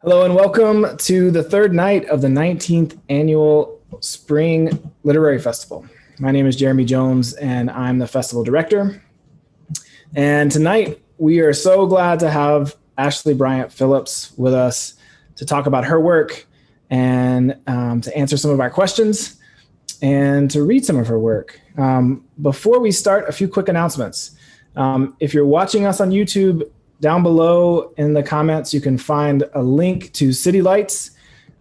Hello and welcome to the third night of the 19th annual Spring Literary Festival. My name is Jeremy Jones and I'm the festival director. And tonight we are so glad to have Ashleigh Bryant Phillips with us to talk about her work and to answer some of our questions and to read some of her work. Before we start, a few quick announcements. If you're watching us on YouTube, down below in the comments, you can find a link to City Lights,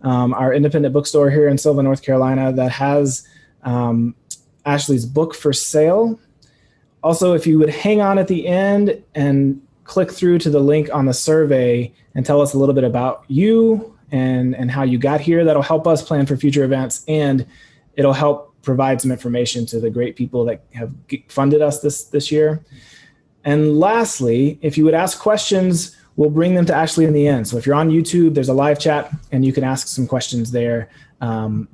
our independent bookstore here in Sylva, North Carolina, that has Ashleigh's book for sale. Also, if you would hang on at the end and click through to the link on the survey and tell us a little bit about you and how you got here, that'll help us plan for future events, and it'll help provide some information to the great people that have funded us this year. And lastly, if you would ask questions, we'll bring them to Ashleigh in the end. So if you're on YouTube, there's a live chat and you can ask some questions there about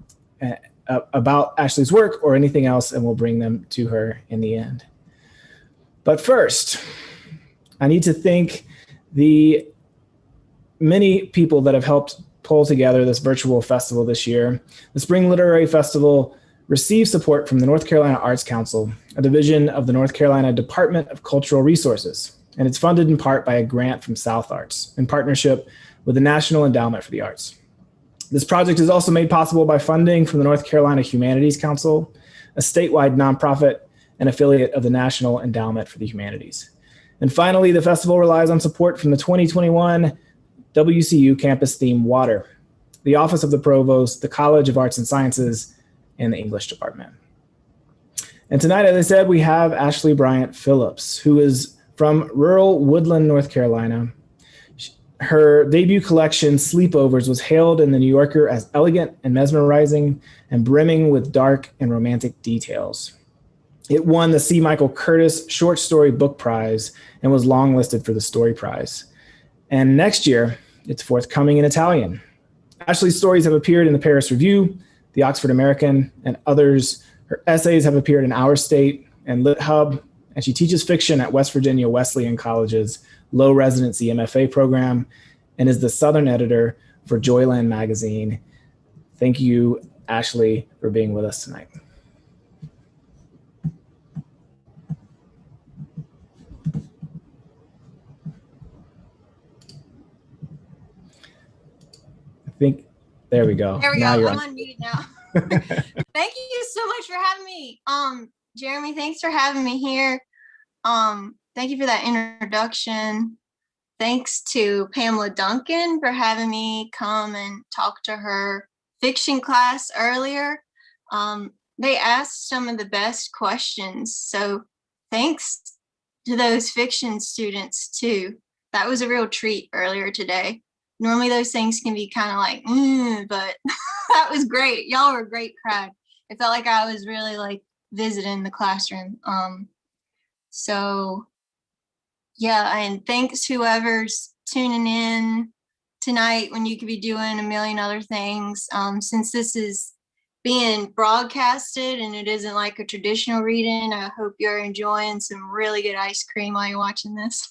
Ashleigh's work or anything else, and we'll bring them to her in the end. But first, I need to thank the many people that have helped pull together this virtual festival this year. The Spring Literary Festival receives support from the North Carolina Arts Council, a division of the North Carolina Department of Cultural Resources, and it's funded in part by a grant from South Arts in partnership with the National Endowment for the Arts. This project is also made possible by funding from the North Carolina Humanities Council, a statewide nonprofit and affiliate of the National Endowment for the Humanities. And finally, the festival relies on support from the 2021 WCU campus theme Water, the Office of the Provost, the College of Arts and Sciences, and the English department. And tonight, as I said, we have Ashleigh Bryant Phillips, who is from rural Woodland, North Carolina. Her debut collection, Sleepovers, was hailed in the New Yorker as elegant and mesmerizing and brimming with dark and romantic details. It won the C. Michael Curtis Short Story Book Prize and was longlisted for the Story Prize. And next year, it's forthcoming in Italian. Ashleigh's stories have appeared in the Paris Review, the Oxford American, and others. Her essays have appeared in Our State and Lit Hub, and she teaches fiction at West Virginia Wesleyan College's low residency MFA program and is the Southern editor for Joyland Magazine. Thank you, Ashleigh, for being with us tonight. There we go. There we go. I'm unmuted now. Thank you so much for having me. Jeremy, thanks for having me here. Thank you for that introduction. Thanks to Pamela Duncan for having me come and talk to her fiction class earlier. They asked some of the best questions, so thanks to those fiction students too. That was a real treat earlier today. Normally those things can be kind of like, but that was great. Y'all were a great crowd. It felt like I was really like visiting the classroom. So yeah, and thanks whoever's tuning in tonight when you could be doing a million other things. Since this is being broadcasted and it isn't like a traditional reading, I hope you're enjoying some really good ice cream while you're watching this.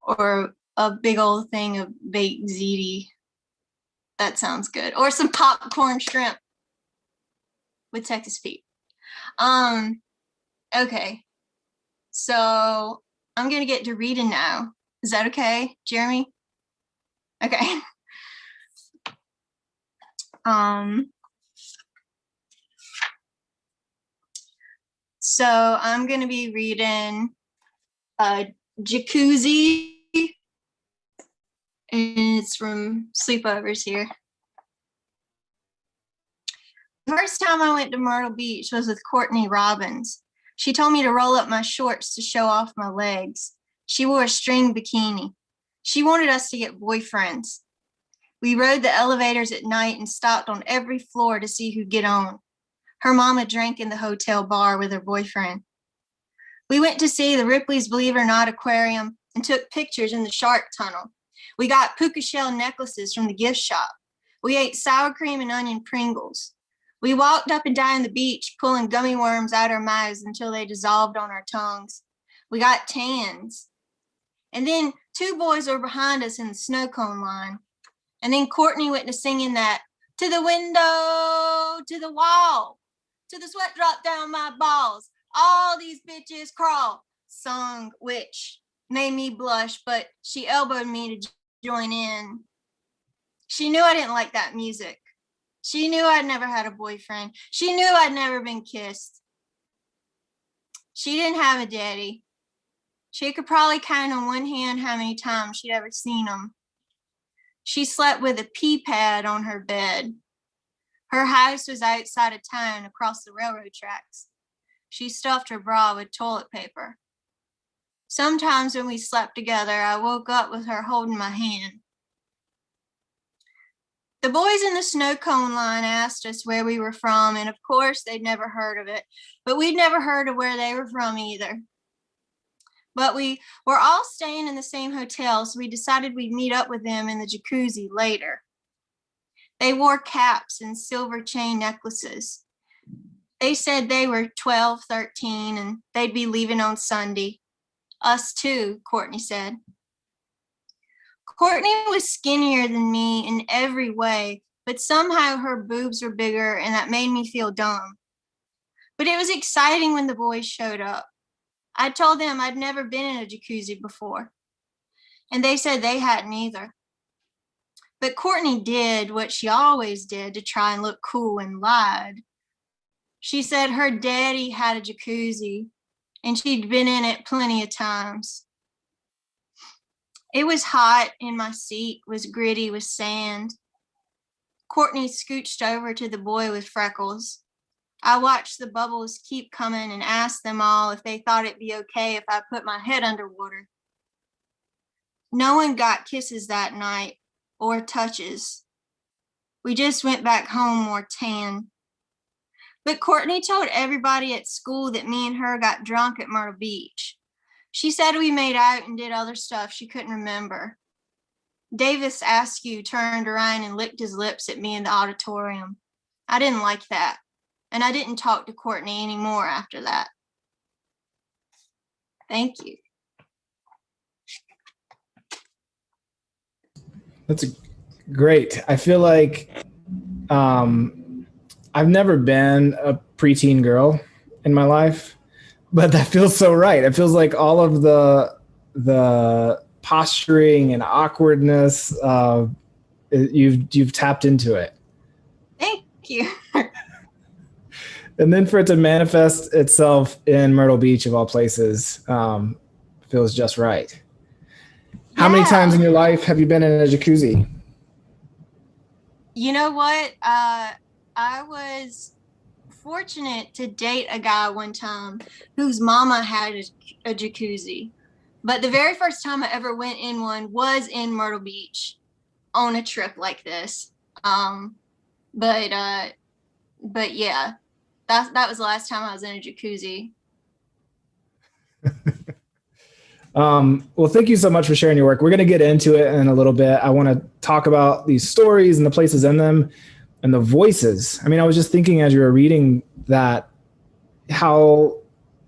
Or a big old thing of baked ziti. That sounds good. Or some popcorn shrimp with Texas Pete. Okay. So I'm going to get to reading now. Is that okay, Jeremy? Okay. So I'm going to be reading Jacuzzi. And it's from Sleepovers here. The first time I went to Myrtle Beach was with Courtney Robbins. She told me to roll up my shorts to show off my legs. She wore a string bikini. She wanted us to get boyfriends. We rode the elevators at night and stopped on every floor to see who'd get on. Her mama drank in the hotel bar with her boyfriend. We went to see the Ripley's Believe It or Not aquarium and took pictures in the shark tunnel. We got puka shell necklaces from the gift shop. We ate sour cream and onion Pringles. We walked up and down the beach, pulling gummy worms out our mouths until they dissolved on our tongues. We got tans. And then 2 boys were behind us in the snow cone line. And then Courtney went to singing that, to the window, to the wall, to the sweat drop down my balls, all these bitches crawl song, which made me blush, but she elbowed me to join in. She knew I didn't like that music. She knew I'd never had a boyfriend. She knew I'd never been kissed. She didn't have a daddy. She could probably count on one hand how many times she'd ever seen him. She slept with a pee pad on her bed. Her house was outside of town across the railroad tracks. She stuffed her bra with toilet paper. Sometimes when we slept together, I woke up with her holding my hand. The boys in the snow cone line asked us where we were from, and of course they'd never heard of it, but we'd never heard of where they were from either. But we were all staying in the same hotel, so we decided we'd meet up with them in the Jacuzzi later. They wore caps and silver chain necklaces. They said they were 12, 13, and they'd be leaving on Sunday. Us too, Courtney said. Courtney was skinnier than me in every way, but somehow her boobs were bigger, and that made me feel dumb. But it was exciting when the boys showed up. I told them I'd never been in a jacuzzi before, and they said they hadn't either. But Courtney did what she always did to try and look cool and lied. She said her daddy had a jacuzzi, and she'd been in it plenty of times. It was hot, and my seat was gritty with sand. Courtney scooched over to the boy with freckles. I watched the bubbles keep coming and asked them all if they thought it'd be okay if I put my head underwater. No one got kisses that night or touches. We just went back home more tan. But Courtney told everybody at school that me and her got drunk at Myrtle Beach. She said we made out and did other stuff she couldn't remember. Davis Askew turned around and licked his lips at me in the auditorium. I didn't like that, and I didn't talk to Courtney anymore after that. Thank you. That's great. I feel like I've never been a preteen girl in my life, but that feels so right. It feels like all of the posturing and awkwardness, you've tapped into it. Thank you. And then for it to manifest itself in Myrtle Beach, of all places, feels just right. How many times in your life have you been in a jacuzzi? You know what? I was fortunate to date a guy one time whose mama had a jacuzzi. But the very first time I ever went in one was in Myrtle Beach on a trip like this. But yeah, that was the last time I was in a jacuzzi. Well, thank you so much for sharing your work. We're going to get into it in a little bit. I want to talk about these stories and the places in them and the voices. I mean, I was just thinking as you were reading that, how,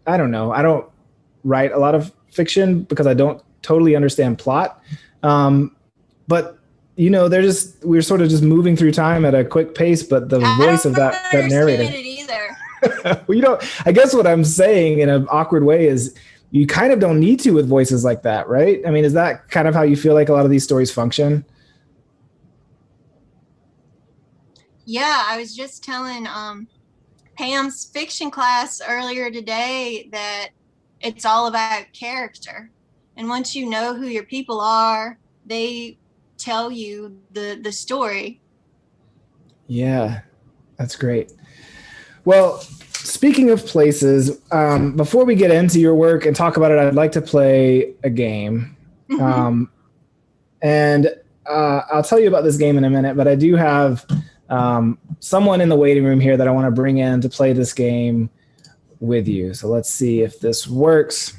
I don't know, I don't write a lot of fiction because I don't totally understand plot. But, you know, we're sort of just moving through time at a quick pace, but the voice of that narrator. It either. Well, I guess what I'm saying in an awkward way is, you kind of don't need to with voices like that, right? I mean, is that kind of how you feel like a lot of these stories function? Yeah, I was just telling Pam's fiction class earlier today that it's all about character. And once you know who your people are, they tell you the story. Yeah, that's great. Well, speaking of places, before we get into your work and talk about it, I'd like to play a game. And I'll tell you about this game in a minute, but I do have someone in the waiting room here that I want to bring in to play this game with you. So let's see if this works.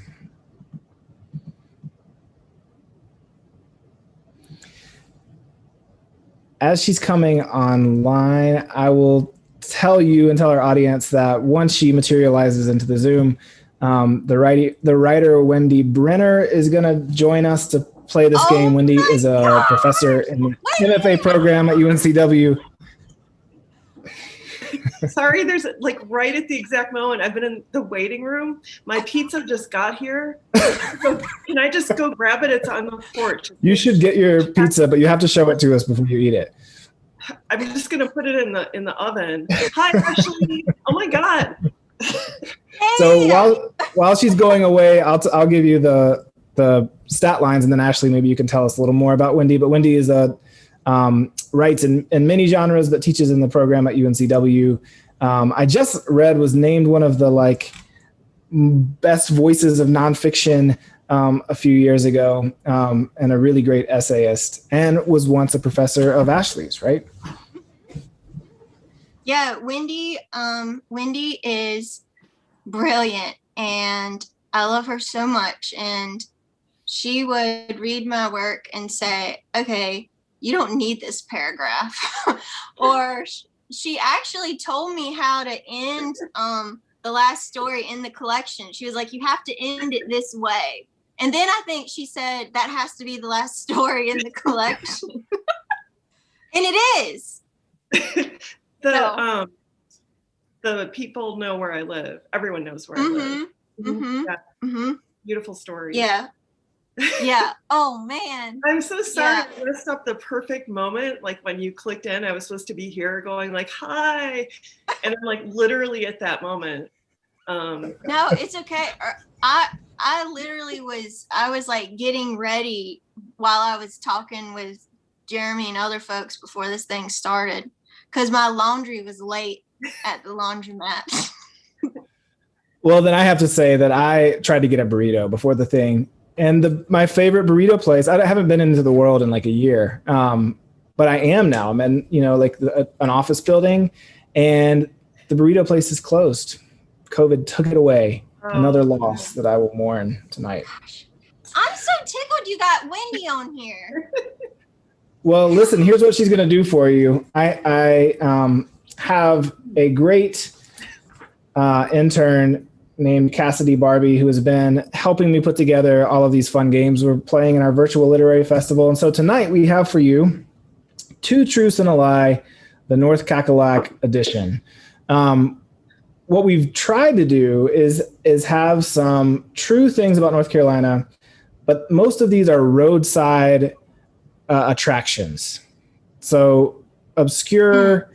As she's coming online, I will tell you and tell our audience that once she materializes into the Zoom, the writer Wendy Brenner is going to join us to play this game. Wendy my is a gosh. professor in the MFA program at UNCW. Sorry, there's like right at the exact moment I've been in the waiting room. My pizza just got here. So can I just go grab it? It's on the porch. You should get your pizza, but you have to show it to us before you eat it. I'm just gonna put it in the oven. Hi, Ashleigh. Oh my God. So while she's going away, I'll give you the stat lines, and then Ashleigh, maybe you can tell us a little more about Wendy. But Wendy is writes in many genres, but teaches in the program at UNCW. I just read was named one of the best voices of nonfiction a few years ago, and a really great essayist, and was once a professor of Ashleigh's, right? Yeah, Wendy is brilliant, and I love her so much. And she would read my work and say, okay, you don't need this paragraph. Or she actually told me how to end the last story in the collection. She was like, you have to end it this way. And then I think she said that has to be the last story in the collection. And it is. The people know where I live. Everyone knows where I live. Mm-hmm. Yeah. Mm-hmm. Beautiful story. Yeah. Yeah. Oh man. I'm so sorry I messed up the perfect moment. Like when you clicked in, I was supposed to be here going like, hi. And I'm like literally at that moment. No, it's okay. I literally was like getting ready while I was talking with Jeremy and other folks before this thing started, because my laundry was late at the laundromat. Well, then I have to say that I tried to get a burrito before the thing. And my favorite burrito place, I haven't been into the world in like a year, but I am now. I'm in, an office building, and the burrito place is closed. COVID took it away. Another loss that I will mourn tonight. I'm so tickled you got Wendy on here. Well, listen, here's what she's going to do for you. I have a great intern named Cassidy Barbie, who has been helping me put together all of these fun games we're playing in our virtual literary festival. And so tonight we have for you Two Truths and a Lie, the North Cackalack edition. What we've tried to do is have some true things about North Carolina, but most of these are roadside attractions. So obscure,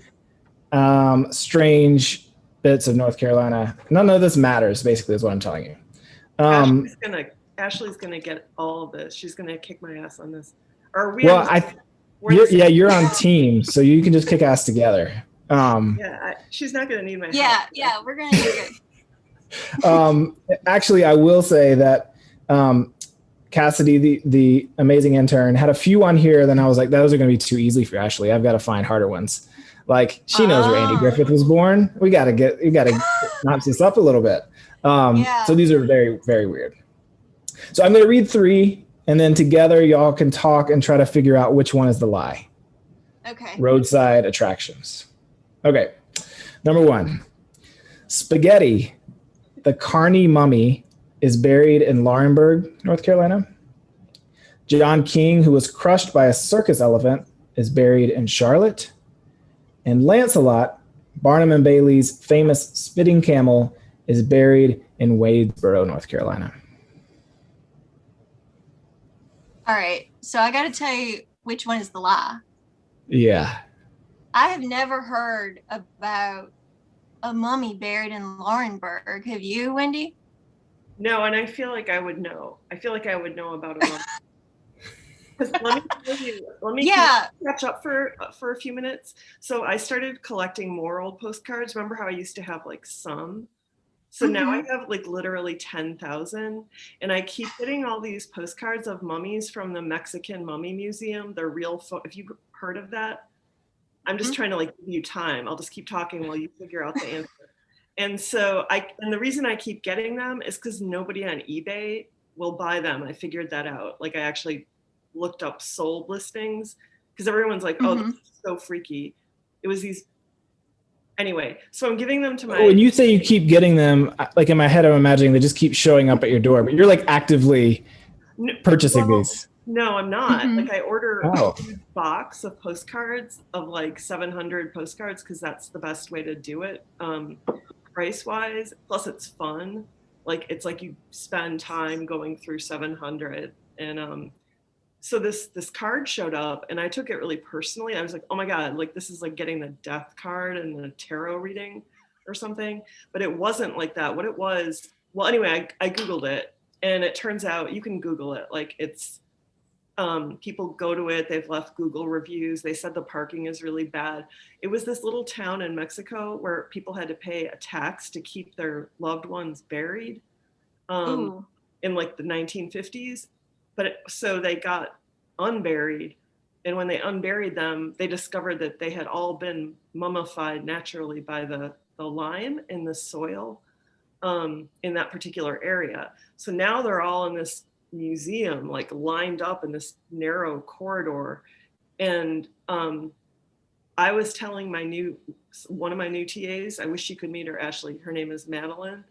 strange bits of North Carolina. None of this matters, basically, is what I'm telling you. Ashleigh's gonna get all of this. She's gonna kick my ass on this. Or we? Well, you're on team, so you can just kick ass together. She's not gonna need my help. Yeah, we're gonna do it. Actually, I will say that Cassidy, the amazing intern, had a few on here. Then I was like, those are going to be too easy for Ashleigh. I've got to find harder ones. Like she knows where Andy Griffith was born. We got to notch this up a little bit. So these are very, very weird. So I'm going to read 3, and then together y'all can talk and try to figure out which one is the lie. Okay. Roadside attractions. Okay. Number 1, Spaghetti, the Carney mummy, is buried in Laurinburg, North Carolina. John King, who was crushed by a circus elephant, is buried in Charlotte. And Lancelot, Barnum and Bailey's famous spitting camel, is buried in Wadesboro, North Carolina. All right. So I got to tell you which one is the lie. Yeah. I have never heard about a mummy buried in Laurinburg. Have you, Wendy? No, and I feel like I would know. I feel like I would know about a mummy. Let me catch up for a few minutes. So I started collecting more old postcards. Remember how I used to have like some? So now I have like literally 10,000, and I keep getting all these postcards of mummies from the Mexican Mummy Museum. They're real. If you've heard of that, I'm just trying to like give you time. I'll just keep talking while you figure out the answer. And so and the reason I keep getting them is because nobody on eBay will buy them. I figured that out. Like I actually looked up sold listings because everyone's like, oh, this is so freaky. It was these. Anyway, so I'm giving them to my. When you say you keep getting them, like in my head, I'm imagining they just keep showing up at your door, but you're like actively purchasing these. No, I'm not. Mhm. Like I order Oh. a huge box of postcards of like 700 postcards because that's the best way to do it, price wise. Plus, it's fun. Like it's like you spend time going through 700, and so this card showed up, and I took it really personally. I was like, oh my god, like this is like getting the death card and the tarot reading or something. But it wasn't like that. What it was, well, anyway, I googled it, and it turns out you can Google it. Like it's people go to it. They've left Google reviews. They said the parking is really bad. It was this little town in Mexico where people had to pay a tax to keep their loved ones buried Ooh. in like the 1950s. So they got unburied. And when they unburied them, they discovered that they had all been mummified naturally by the lime in the soil in that particular area. So now they're all in this museum, like lined up in this narrow corridor. And I was telling one of my new TAs, I wish you could meet her, Ashleigh. Her name is Madeline.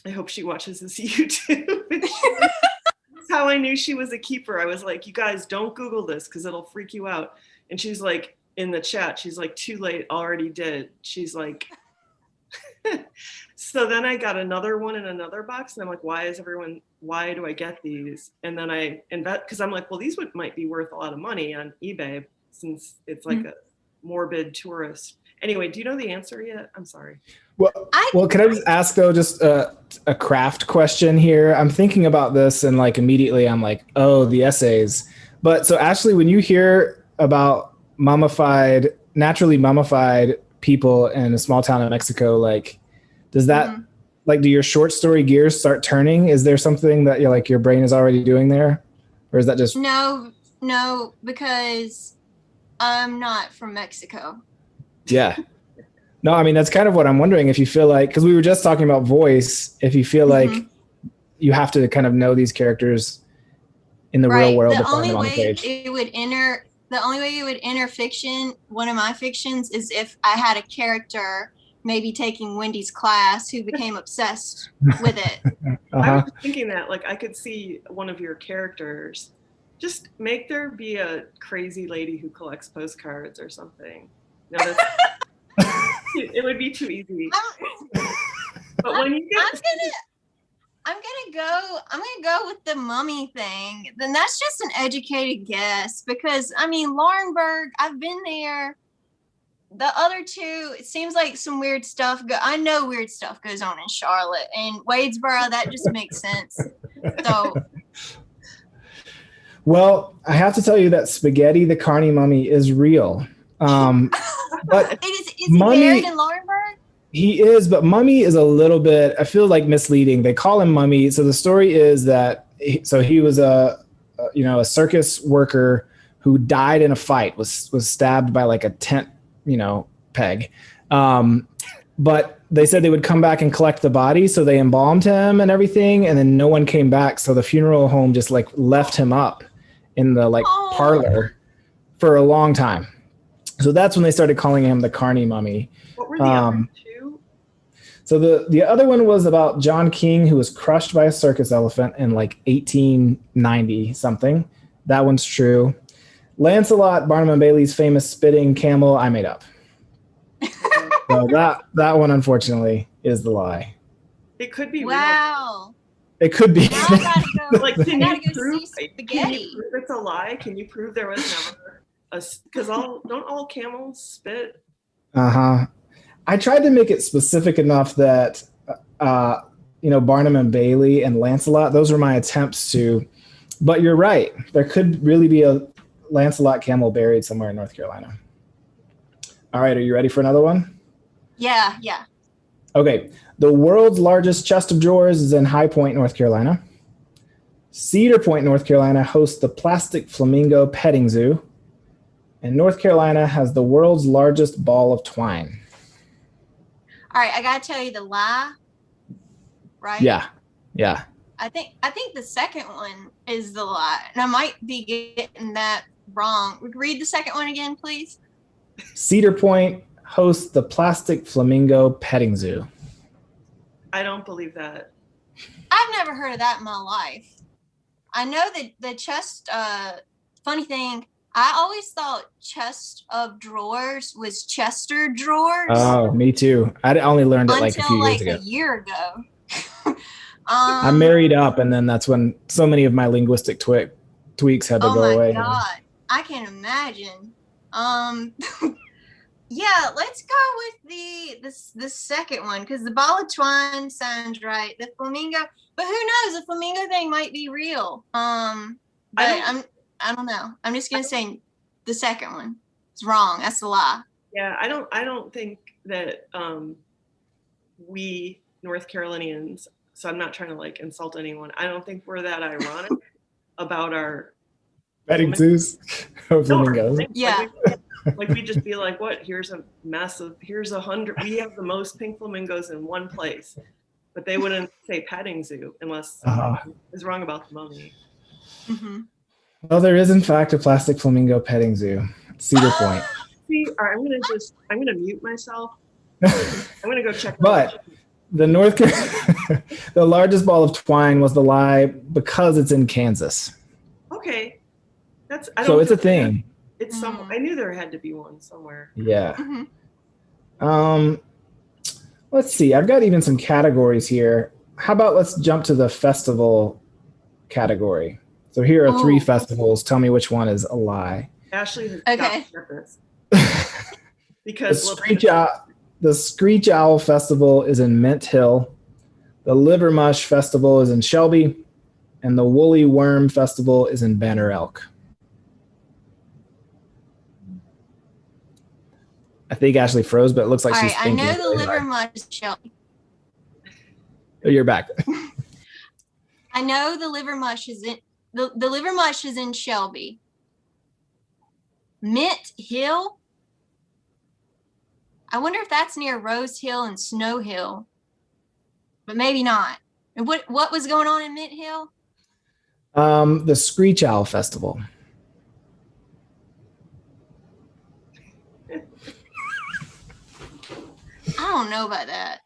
I hope she watches this YouTube. That's how I knew she was a keeper. I was like, you guys don't Google this because it'll freak you out. And she's like, in the chat, she's like, too late, already did. She's like, so then I got another one in another box, and I'm like, why do I get these? And then I invest, because I'm like, well, these might be worth a lot of money on eBay since it's like a morbid tourist. Anyway, do you know the answer yet? I'm sorry. Well, can I just ask though, just a craft question here? I'm thinking about this, and like immediately I'm like, oh, the essays. But so Ashleigh, when you hear about naturally mummified people in a small town in Mexico, like, does that, like, do your short story gears start turning? Is there something that you're like, your brain is already doing there? Or is that just? No, because I'm not from Mexico. Yeah. No, I mean, that's kind of what I'm wondering, if you feel like, because we were just talking about voice, if you feel like you have to kind of know these characters in the real world to find them on the page. The only way it would enter fiction, one of my fictions, is if I had a character maybe taking Wendy's class who became obsessed with it. I was thinking that, like, I could see one of your characters, just make there be a crazy lady who collects postcards or something. No, it would be too easy. But when you get I'm gonna go with the mummy thing. Then that's just an educated guess, because I mean, Laurinburg, I've been there. The other two, it seems like some weird stuff. I know weird stuff goes on in Charlotte and Wadesboro. That just makes sense. So, well, I have to tell you that Spaghetti the Carney mummy is real. But is he buried in Laurinburg? He is, but Mummy is a little bit, I feel like, misleading. They call him Mummy. So the story is that he was a circus worker who died in a fight, was stabbed by like a tent, peg. But they said they would come back and collect the body, so they embalmed him and everything, and then no one came back. So the funeral home just like left him up in the parlor for a long time. So that's when they started calling him the Carney Mummy. What were the other two? So the other one was about John King, who was crushed by a circus elephant in like 1890 something. That one's true. Lancelot, Barnum and Bailey's famous spitting camel, I made up. So that one, unfortunately, is the lie. It could be wow. real. It could be. Now I gotta go. Like, Can you prove Can you prove it's a lie? Can you prove there was never because don't all camels spit? I tried to make it specific enough that Barnum and Bailey and Lancelot, those were my attempts to, but you're right. There could really be a Lancelot camel buried somewhere in North Carolina. All right, are you ready for another one? Yeah. Okay. The world's largest chest of drawers is in High Point, North Carolina. Cedar Point, North Carolina hosts the Plastic Flamingo Petting Zoo. And North Carolina has the world's largest ball of twine. All right, I gotta tell you the lie, right? Yeah. I think the second one is the lie, and I might be getting that wrong. Read the second one again, please. Cedar Point hosts the Plastic Flamingo Petting Zoo. I don't believe that. I've never heard of that in my life. I know that the chest, funny thing, I always thought chest of drawers was Chester drawers. Oh, me too. I only learned it like a few until years like ago. a year ago. I married up, and then that's when so many of my linguistic tweaks had to go away. Oh my God. I can't imagine. Yeah, let's go with the second one, because the ball of twine sounds right. The flamingo, but who knows? The flamingo thing might be real. But I don't know. I'm just gonna say the second one is wrong. That's a lie. Yeah, I don't think that we North Carolinians, so I'm not trying to like insult anyone, I don't think we're that ironic about our Petting zoos of flamingos. Yeah. Like we just be like, what? Here's 100. We have the most pink flamingos in one place, but they wouldn't say petting zoo unless is wrong about the mummy. Mm-hmm. Well, there is in fact a plastic flamingo petting zoo, Cedar Point. See, all right, I'm gonna mute myself. I'm gonna go check. But the the largest ball of twine was the lie because it's in Kansas. Okay, it's a thing. It's some. I knew there had to be one somewhere. Yeah. Mm-hmm. Let's see. I've got even some categories here. How about let's jump to the festival category. So here are 3 festivals. Tell me which one is a lie. Ashleigh has okay. got to get this. Because the Screech Owl Festival is in Mint Hill. The Liver Mush Festival is in Shelby. And the Woolly Worm Festival is in Banner Elk. I think Ashleigh froze, but it looks like she's thinking. I know the Liver Mush is Shelby. Oh, you're back. I know the Liver Mush is in the Liver Mush is in Shelby. Mint Hill. I wonder if that's near Rose Hill and Snow Hill, but maybe not. And what was going on in Mint Hill? The Screech Owl Festival. I don't know about that.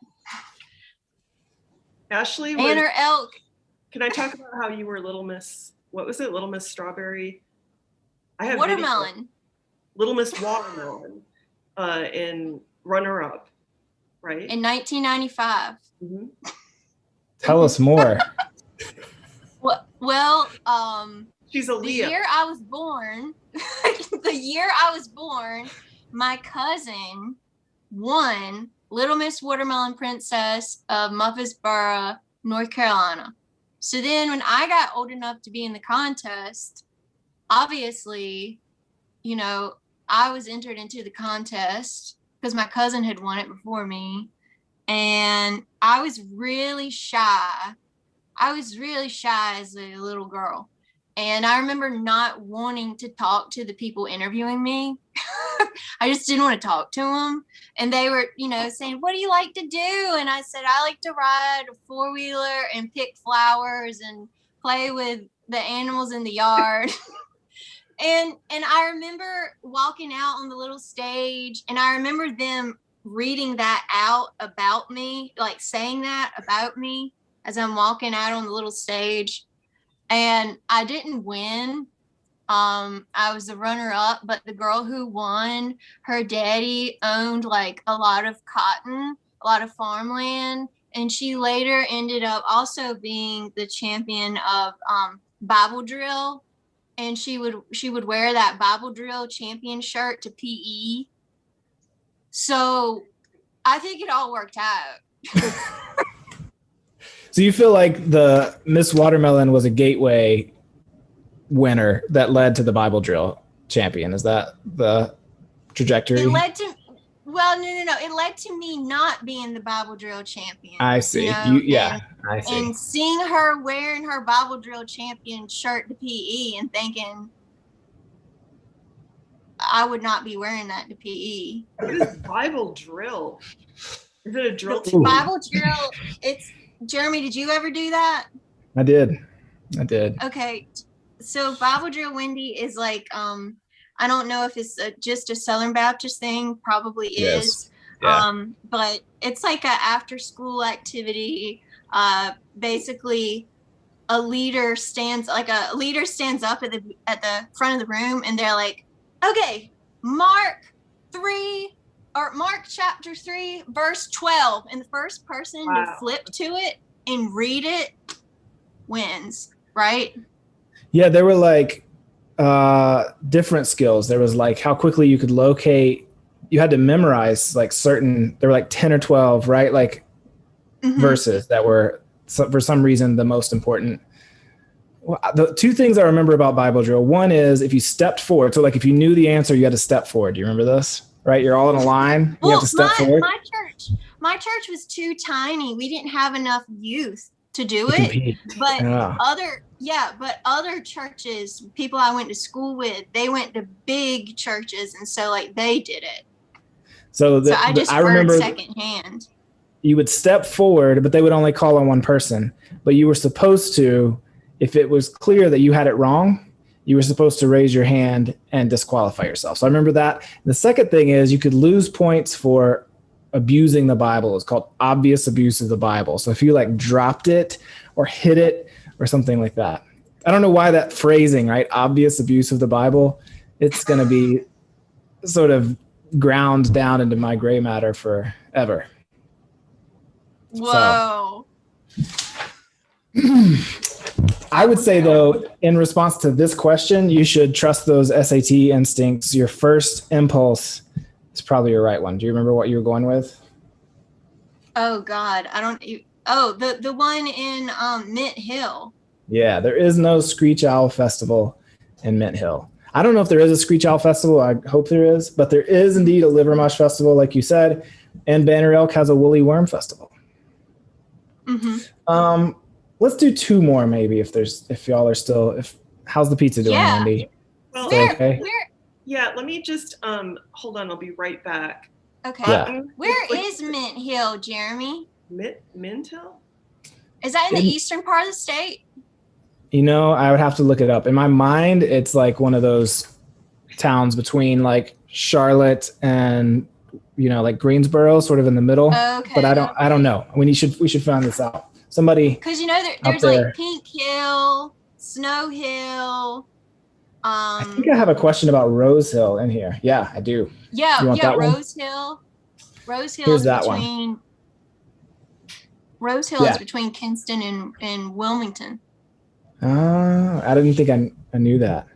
Ashleigh, Banner Elk. Can I talk about how you were Little Miss? What was it? Little Miss Strawberry. I have Watermelon. Little Miss Watermelon in runner-up, right? In 1995. Mm-hmm. Tell us more. Well, she's a Leo. The year I was born, my cousin won Little Miss Watermelon Princess of Murfreesboro, North Carolina. So then when I got old enough to be in the contest, obviously, you know, I was entered into the contest because my cousin had won it before me. And I was really shy. As a little girl. And I remember not wanting to talk to the people interviewing me. I just didn't want to talk to them. And they were, you know, saying, what do you like to do? And I said, I like to ride a 4-wheeler and pick flowers and play with the animals in the yard. and I remember walking out on the little stage, and I remember them reading that out about me, like saying that about me as I'm walking out on the little stage. And I didn't win. I was the runner-up, but the girl who won, her daddy owned like a lot of cotton, a lot of farmland, and she later ended up also being the champion of Bible drill. And she would wear that Bible drill champion shirt to PE. So I think it all worked out. So you feel like the Miss Watermelon was a gateway winner that led to the Bible drill champion. Is that the trajectory? It led to, well, no. It led to me not being the Bible drill champion. I see. You know? I see. And seeing her wearing her Bible drill champion shirt to PE and thinking I would not be wearing that to PE. What is Bible drill? Is it a drill team? Bible drill, it's, Jeremy, did you ever do that? I did. Okay. So Bible drill, Wendy, is like, I don't know if it's just a Southern Baptist thing, probably is. Yeah. But it's like an after school activity. Basically, a leader stands up at the front of the room, and they're like, okay, Mark chapter 3 verse 12, and the first person to flip to it and read it wins, right? Yeah, there were like different skills. There was like how quickly you could locate. You had to memorize like there were like 10 or 12, right? Like verses that were for some reason the most important. Well, the two things I remember about Bible drill. One is if you stepped forward. So like if you knew the answer, you had to step forward. Do you remember this? Right? You're all in a line. You have to step forward. My church was too tiny. We didn't have enough youth to do it. But other churches, people I went to school with, they went to big churches, and so like they did it. So I remember secondhand. You would step forward, but they would only call on one person. But you were supposed to, if it was clear that you had it wrong, you were supposed to raise your hand and disqualify yourself. So I remember that. The second thing is you could lose points for abusing the Bible. It's called obvious abuse of the Bible. So if you like dropped it or hit it or something like that. I don't know why that phrasing, right? Obvious abuse of the Bible. It's going to be sort of ground down into my gray matter forever. Whoa. I would say, though, in response to this question, you should trust those SAT instincts. Your first impulse is probably your right one. Do you remember what you were going with? Oh, God. The one in Mint Hill. Yeah, there is no Screech Owl Festival in Mint Hill. I don't know if there is a Screech Owl Festival. I hope there is. But there is indeed a Liver Mush Festival, like you said. And Banner Elk has a Woolly Worm Festival. Let's do two more, maybe, if y'all are still. How's the pizza doing, Wendy? Well, okay? Yeah, let me just hold on. I'll be right back. Okay. Yeah. Where is Mint Hill, Jeremy? Mint Hill? Is that in the eastern part of the state? You know, I would have to look it up. In my mind, it's like one of those towns between like Charlotte and like Greensboro, sort of in the middle. Okay. But I don't know. We should find this out. Somebody, because there's like Pink Hill, Snow Hill. I think I have a question about Rose Hill in here. Yeah, I do. Yeah, Rose Hill. Rose Hill is between. Rose Hill is between Kinston and Wilmington. I didn't think I knew that.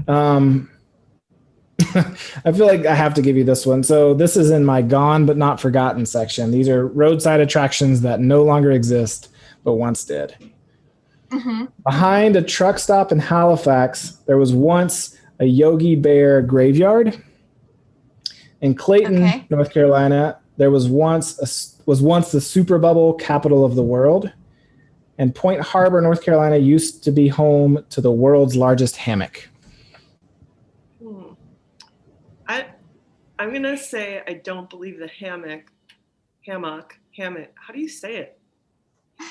I feel like I have to give you this one. So this is in my gone but not forgotten section. These are roadside attractions that no longer exist but once did. Behind a truck stop in Halifax, there was once a Yogi Bear graveyard. In Clayton, North Carolina, there was once the Super Bubble capital of the world. And Point Harbor, North Carolina, used to be home to the world's largest hammock. I'm going to say I don't believe the hammock. How do you say it?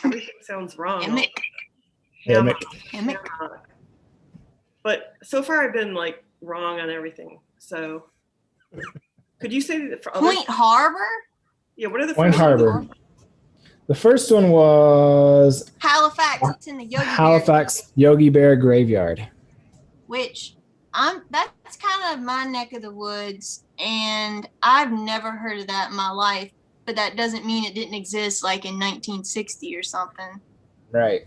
Everything sounds wrong. Hammock. But so far I've been like wrong on everything. So could you say that for Point Harbor? Yeah, what are the Point Harbor? The first one was Halifax. It's in the Halifax Yogi Bear graveyard. Which that's kind of my neck of the woods, and I've never heard of that in my life. But that doesn't mean it didn't exist like in 1960 or something. Right.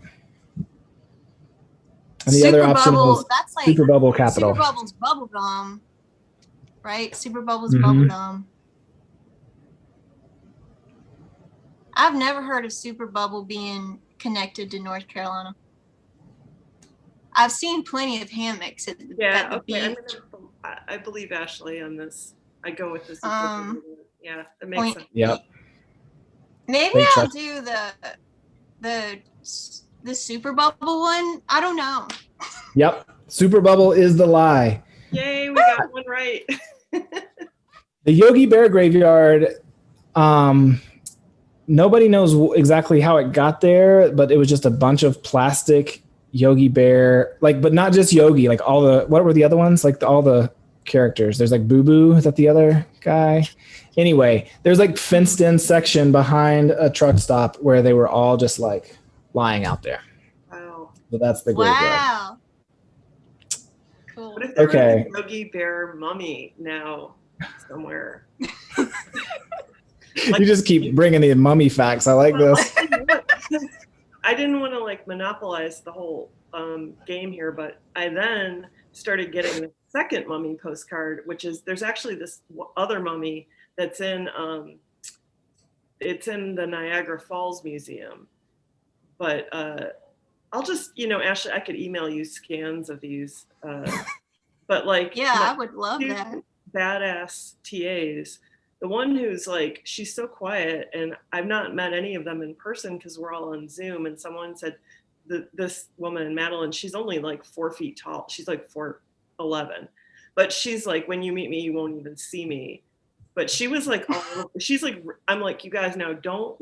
And the other option was that's like Super Bubble capital. Super Bubble's bubble gum, right? Super Bubble's bubble gum. I've never heard of Super Bubble being connected to North Carolina. I've seen plenty of hammocks at the beach. I believe Ashleigh on this. I go with this. Yeah, that makes sense. Yep. Maybe I'll do the Super Bubble one. I don't know. Yep. Super Bubble is the lie. Yay, we got one right. The Yogi Bear graveyard, nobody knows exactly how it got there, but it was just a bunch of plastic Yogi Bear, but not just Yogi, like what were the other ones? Like all the characters. There's like Boo Boo. Is that the other guy? Anyway, there's like fenced in section behind a truck stop where they were all just like lying out there. Wow. So that's the graveyard. Wow. Cool. What if there Okay. was a Yogi Bear mummy now somewhere? You just keep bringing the mummy facts. I like this. I didn't want to like monopolize the whole game here, but I then started getting the second mummy postcard, which is there's actually this other mummy that's in it's in the Niagara Falls Museum. But I'll just, Ashleigh, I could email you scans of these. But like, yeah, I would love that. Badass TAs. The one who's like, she's so quiet, and I've not met any of them in person because we're all on Zoom. And someone said, this woman, Madeline, she's only like 4 feet tall. She's like 4'11", but she's like, when you meet me, you won't even see me. But she was like, she's like, I'm like, you guys now don't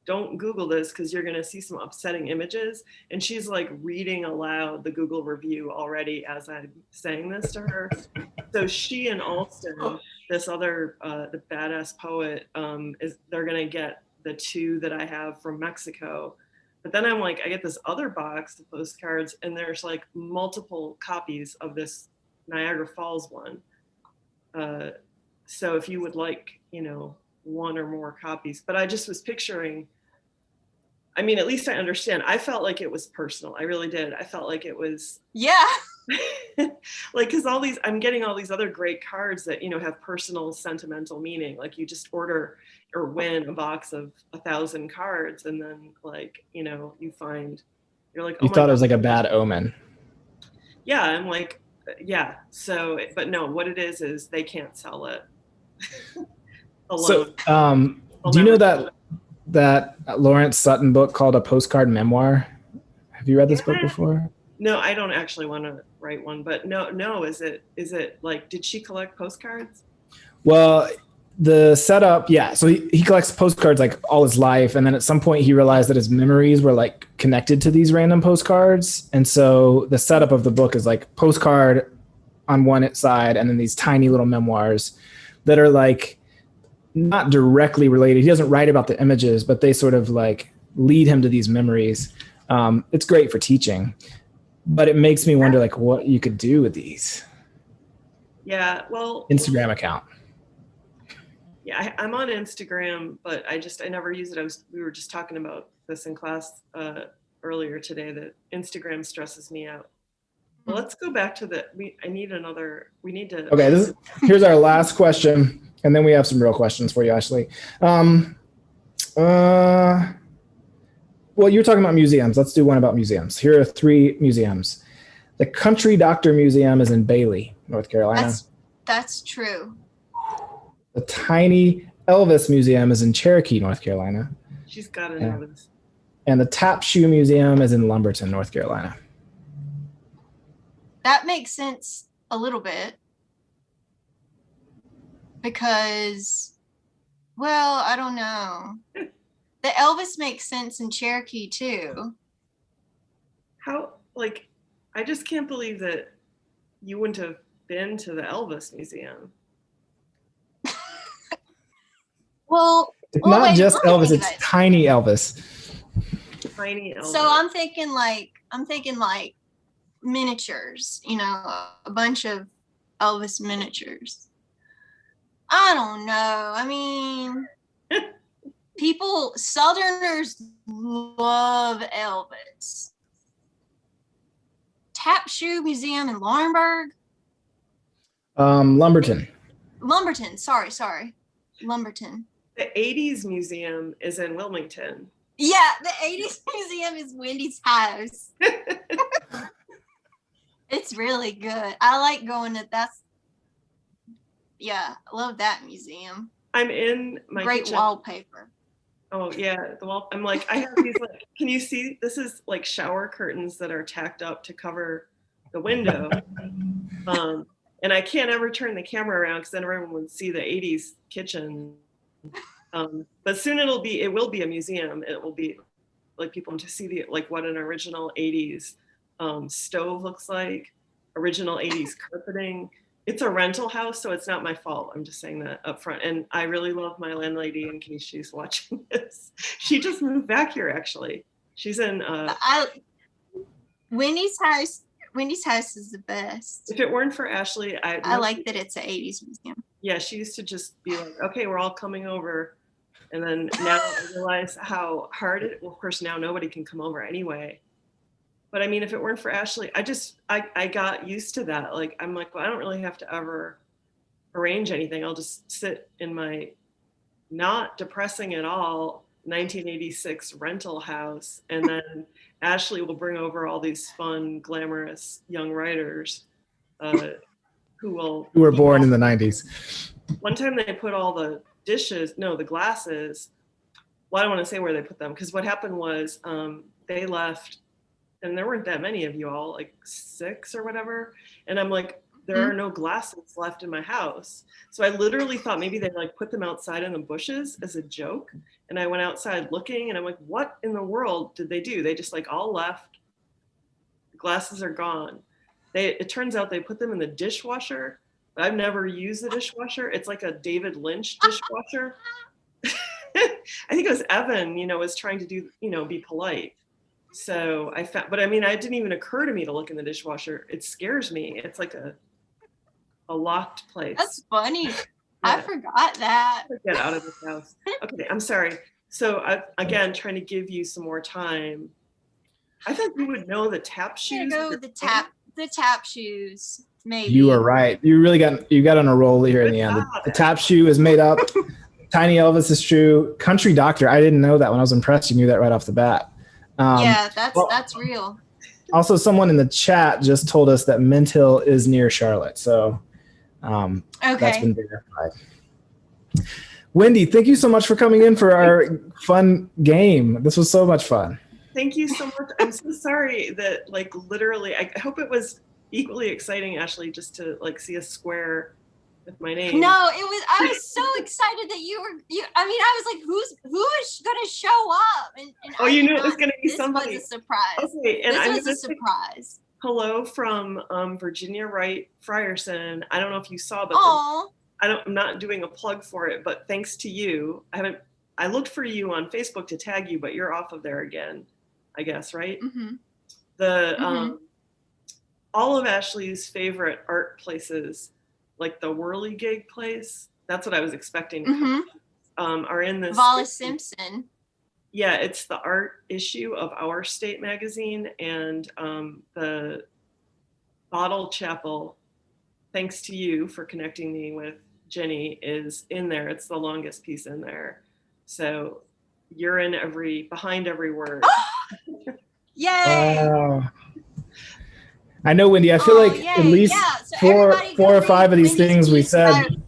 don't Google this because you're gonna see some upsetting images. And she's like reading aloud the Google review already as I'm saying this to her. So she and Alston, this other the badass poet, they're gonna get the 2 that I have from Mexico. But then I'm like, I get this other box of postcards, and there's like multiple copies of this Niagara Falls one. So if you would like, 1 or more copies, but I just was picturing, I mean, at least I understand. I felt like it was personal. I really did. I felt like it was. Yeah. Like, cause I'm getting all these other great cards that, have personal sentimental meaning. Like you just order or win a box of 1,000 cards. And then like, you find, you're like, oh, you thought it was like a bad omen. Yeah. I'm like, yeah. So, but no, what it is they can't sell it. Alone. So, do you know that Lawrence Sutton book called A Postcard Memoir? Have you read this book before? No, I don't actually want to write one, but no, is it like, did she collect postcards? Well, the setup, yeah. So he collects postcards like all his life. And then at some point he realized that his memories were like connected to these random postcards. And so the setup of the book is like postcard on one side and then these tiny little memoirs that are like not directly related. He doesn't write about the images, but they sort of like lead him to these memories. It's great for teaching, but it makes me wonder like what you could do with these. Yeah, well, Instagram account. Yeah, I'm on Instagram, but I never use it. We were just talking about this in class earlier today, that Instagram stresses me out. Well, let's go back to we need to. Okay, here's our last question, and then we have some real questions for you, Ashleigh. Well, you're talking about museums. Let's do one about museums. Here are 3 museums. The Country Doctor Museum is in Bailey, North Carolina. That's true. The Tiny Elvis Museum is in Cherokee, North Carolina. She's got an Elvis. And the Tap Shoe Museum is in Lumberton, North Carolina. That makes sense a little bit because, well, I don't know. The Elvis makes sense in Cherokee too. How, like, I just can't believe that you wouldn't have been to the Elvis Museum. Well, it's not just Elvis, it's Tiny Elvis. Tiny Elvis. So I'm thinking like miniatures, a bunch of Elvis miniatures. I don't know. I mean, Southerners love Elvis. Tap Shoe Museum in Laurinburg? Lumberton. Sorry. Lumberton. The 80s Museum is in Wilmington. Yeah, the 80s Museum is Wendy's house. It's really good. I like going to I love that museum. I'm in my great kitchen. Wallpaper. Oh yeah, I'm like, I have these like, can you see, this is like shower curtains that are tacked up to cover the window. And I can't ever turn the camera around because then everyone would see the 80s kitchen. But soon it will be a museum. It will be like people to see what an original 80s stove looks like, original 80s carpeting. It's a rental house, so it's not my fault. I'm just saying that up front. And I really love my landlady in case she's watching this. She just moved back here, actually. She's in Wendy's house is the best. If it weren't for Ashleigh, I like that it's an 80s museum. Yeah, she used to just be like, okay, we're all coming over. And then now I realize how hard well, of course, now nobody can come over anyway. But I mean, if it weren't for Ashleigh, I got used to that. Like, I'm like, well, I don't really have to ever arrange anything. I'll just sit in my not depressing at all 1986 rental house. And then Ashleigh will bring over all these fun, glamorous young writers who were born in the 90s. One time they put all the the glasses. Well, I don't want to say where they put them, because what happened was they left, and there weren't that many of you all, like 6 or whatever. And I'm like, there are no glasses left in my house. So I literally thought maybe they like put them outside in the bushes as a joke. And I went outside looking, and I'm like, what in the world did they do? They just like all left. The glasses are gone. It turns out they put them in the dishwasher. I've never used the dishwasher. It's like a David Lynch dishwasher. I think it was Evan, was trying to do, be polite. So I found, but I mean, it didn't even occur to me to look in the dishwasher. It scares me. It's like a locked place. That's funny. Yeah. I forgot that. Get out of this house. Okay, I'm sorry. So again, trying to give you some more time. I thought you would know the tap shoes. Go with the tap shoes. Maybe. You are right. You got on a roll here in the end. The tap shoe is made up. Tiny Elvis is true. Country Doctor. I didn't know that. When I was impressed, you knew that right off the bat. Yeah, that's real. Also, someone in the chat just told us that Mint Hill is near Charlotte. So that's been verified. Wendy, thank you so much for coming in for our fun game. This was so much fun. Thank you so much. I'm so sorry that literally, I hope it was equally exciting, Ashleigh, just to see a square with my name. No, I was so excited that I was like, who is going to show up? And you knew it was going to be somebody. This was a surprise. Okay, and this was a surprise. Hello from Virginia Wright Frierson. I don't know if you saw, but I'm not doing a plug for it, but thanks to you, I looked for you on Facebook to tag you, but you're off of there again, I guess, right? Mm-hmm. All of Ashleigh's favorite art places, like the Whirligig place, that's what I was expecting to come, are in this. Wallace Simpson. Yeah, it's the art issue of Our State magazine, and the Bottle Chapel, thanks to you for connecting me with Jenny, is in there. It's the longest piece in there. So you're behind every word. Yay! I know, Wendy, I feel at least four or five of these things we said.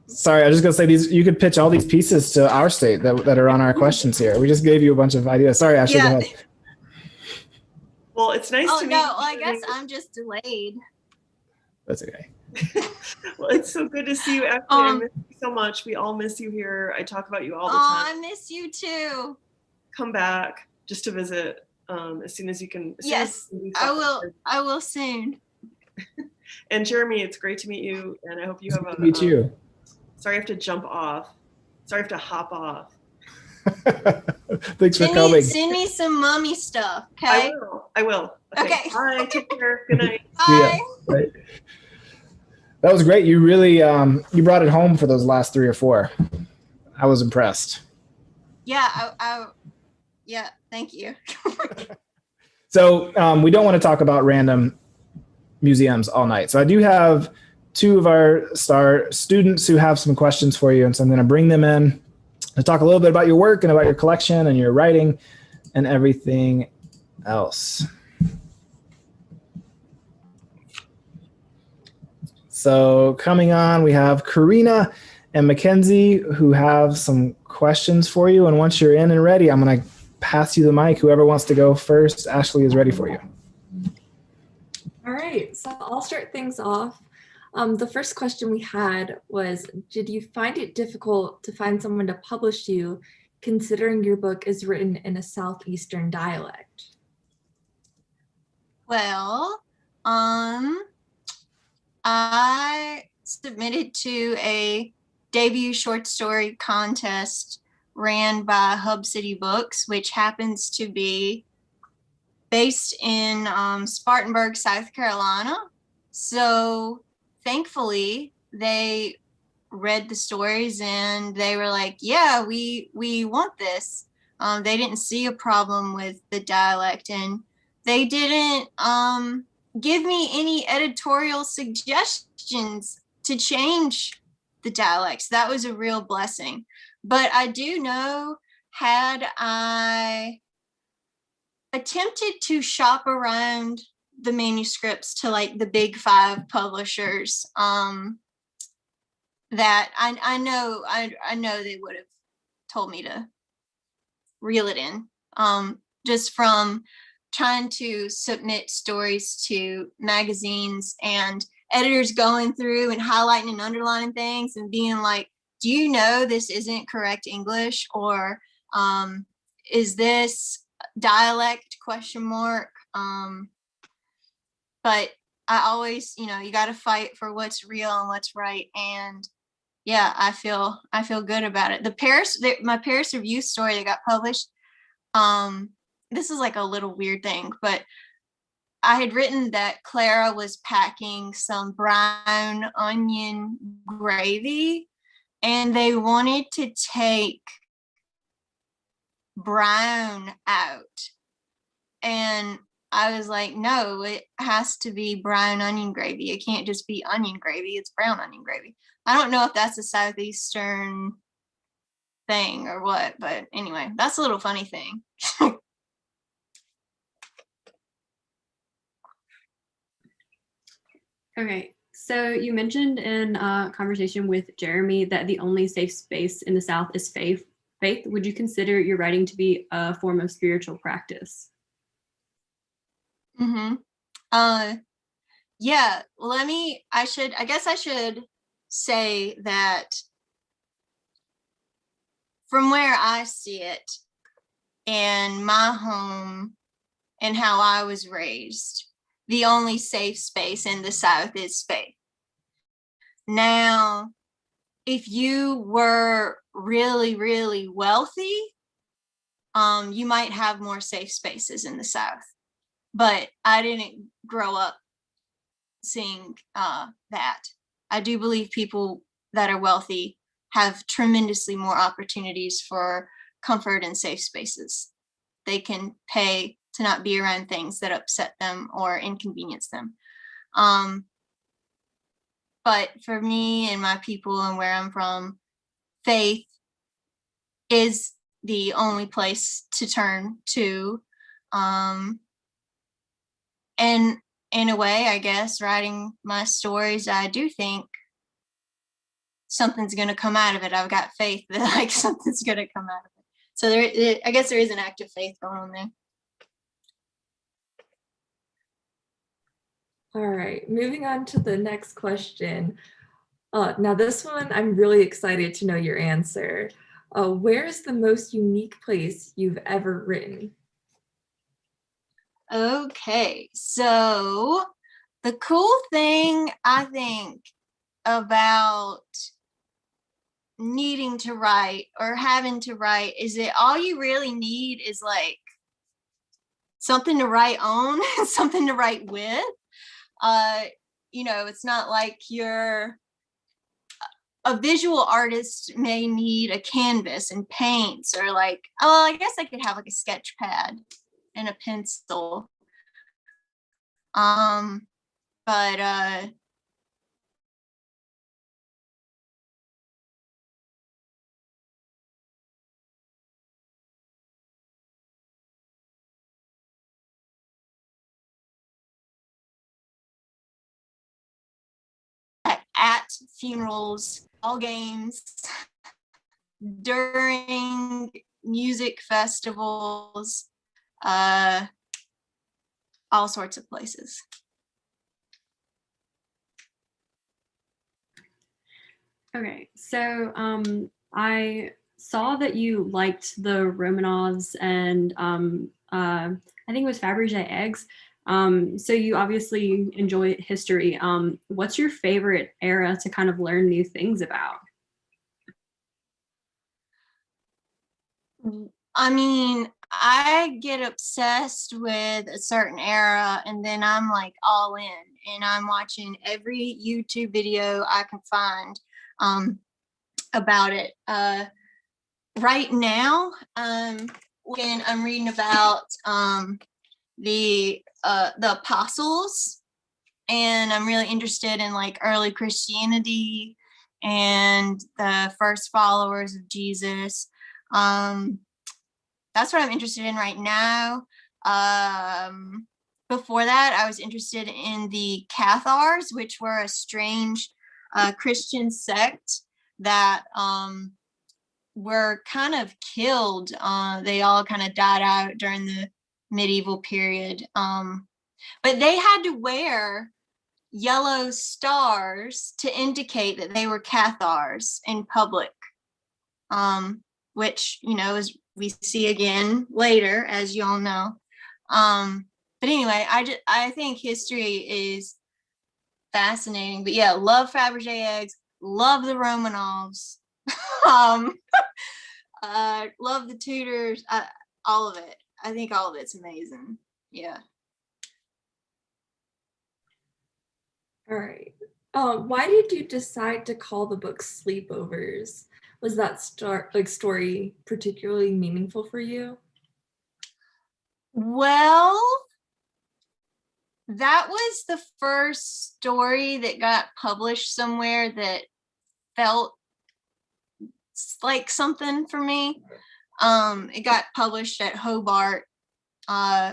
Sorry, I was just going to say you could pitch all these pieces to Our State that are on our questions here. We just gave you a bunch of ideas. Sorry, Ashleigh, go ahead. Well, it's nice to meet you. Well, I guess I'm just delayed. That's okay. Well, it's so good to see you, Ashleigh. I miss you so much. We all miss you here. I talk about you all the time. I miss you too. Come back just to visit as soon as you can. Yes, I will. I will soon. And Jeremy, it's great to meet you, and I hope you have a. Me too. Sorry, I have to jump off. Sorry, I have to hop off. Thanks for coming. Send me some mummy stuff, okay? I will. Okay. Bye. Take care. Good night. Bye. Right. That was great. You really you brought it home for those last 3 or 4. I was impressed. Yeah. Yeah. Thank you. So we don't want to talk about random museums all night. So I do have 2 of our star students who have some questions for you. And so I'm going to bring them in to talk a little bit about your work and about your collection and your writing and everything else. So coming on, we have Karina and Mackenzie who have some questions for you. And once you're in and ready, I'm going to pass you the mic. Whoever wants to go first, Ashleigh is ready for you. All right, so I'll start things off. The first question we had was, did you find it difficult to find someone to publish you, considering your book is written in a Southeastern dialect? Well, I submitted to a debut short story contest ran by Hub City Books, which happens to be based in Spartanburg, South Carolina. So thankfully, they read the stories and they were like, yeah, we want this. They didn't see a problem with the dialect, and they didn't give me any editorial suggestions to change the dialects. That was a real blessing. But I do know, had I attempted to shop around the manuscripts to like the big 5 publishers, that I know they would have told me to reel it in, just from trying to submit stories to magazines and editors going through and highlighting and underlining things and being like, do you know this isn't correct English, or is this dialect ? But I always, you got to fight for what's real and what's right. And yeah, I feel good about it. My Paris review story that got published, this is like a little weird thing, but I had written that Clara was packing some brown onion gravy, and they wanted to take brown out. And I was like, no, it has to be brown onion gravy. It can't just be onion gravy. It's brown onion gravy. I don't know if that's a Southeastern thing or what, but anyway, that's a little funny thing. Okay, so you mentioned in a conversation with Jeremy that the only safe space in the South is faith. Would you consider your writing to be a form of spiritual practice? Mm-hmm. Yeah, I guess I should say that from where I see it in my home and how I was raised, the only safe space in the South is faith. Now, if you were really, really wealthy, you might have more safe spaces in the South. But I didn't grow up seeing that. I do believe people that are wealthy have tremendously more opportunities for comfort and safe spaces. They can pay to not be around things that upset them or inconvenience them. But for me and my people and where I'm from, faith is the only place to turn to. And in a way, I guess, writing my stories, I do think something's going to come out of it. I've got faith that like something's going to come out of it. So I guess there is an act of faith going on there. All right, moving on to the next question. Now this one, I'm really excited to know your answer. Where is the most unique place you've ever written? Okay, so the cool thing I think about needing to write or having to write is that all you really need is like something to write on, something to write with. It's not like you're a visual artist may need a canvas and paints, or like, oh, I guess I could have like a sketch pad and a pencil. But at funerals, all games, during music festivals, all sorts of places. Okay, so I saw that you liked the Romanovs and I think it was Fabergé eggs. So you obviously enjoy history. What's your favorite era to kind of learn new things about? I mean, I get obsessed with a certain era and then I'm like all in and I'm watching every YouTube video I can find about it. Right now, when I'm reading about the apostles, and I'm really interested in like early Christianity and the first followers of Jesus. That's what I'm interested in right now. Before that, I was interested in the Cathars, which were a strange Christian sect that were kind of killed. They all kind of died out during the medieval period. But they had to wear yellow stars to indicate that they were Cathars in public, which, you know, as we see again later, as you all know. But anyway, I think history is fascinating. But yeah, love Fabergé eggs, love the Romanovs, love the Tudors, all of it. I think all of it's amazing. Yeah. All right. Why did you decide to call the book Sleepovers? Was that story particularly meaningful for you? Well, that was the first story that got published somewhere that felt like something for me. It got published at Hobart,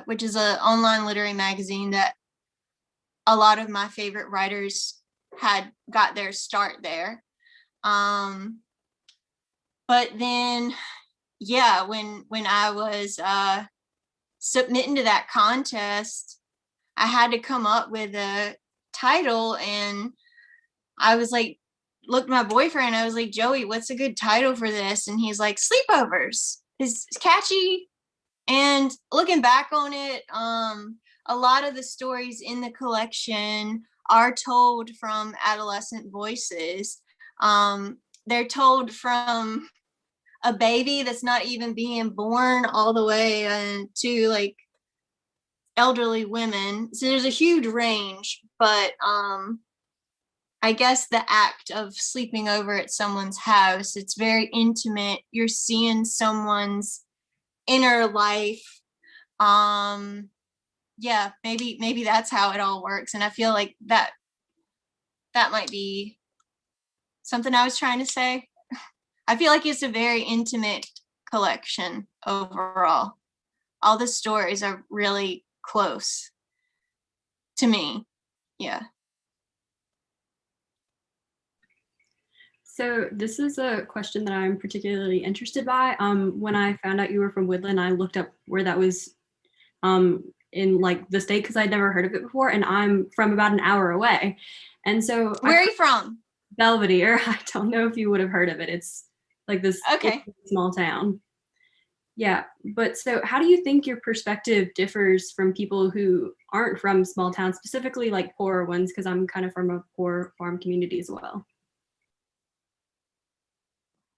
which is an online literary magazine that a lot of my favorite writers had got their start there. But then, yeah, when I was submitting to that contest, I had to come up with a title, and I was like, looked at my boyfriend, I was like, Joey, what's a good title for this? And he's like, Sleepovers. It's catchy. And looking back on it, a lot of the stories in the collection are told from adolescent voices. They're told from a baby that's not even being born all the way to like elderly women. So there's a huge range, but I guess the act of sleeping over at someone's house, it's very intimate. You're seeing someone's inner life. Yeah, maybe that's how it all works. And I feel like that might be something I was trying to say. I feel like it's a very intimate collection overall. All the stories are really close to me. Yeah. So this is a question that I'm particularly interested by. When I found out you were from Woodland, I looked up where that was in like the state, because I'd never heard of it before, and I'm from about an hour away. And so where are you from? Belvedere. I don't know if you would have heard of it. It's like this small town. Yeah, but so how do you think your perspective differs from people who aren't from small towns, specifically like poorer ones, because I'm kind of from a poor farm community as well?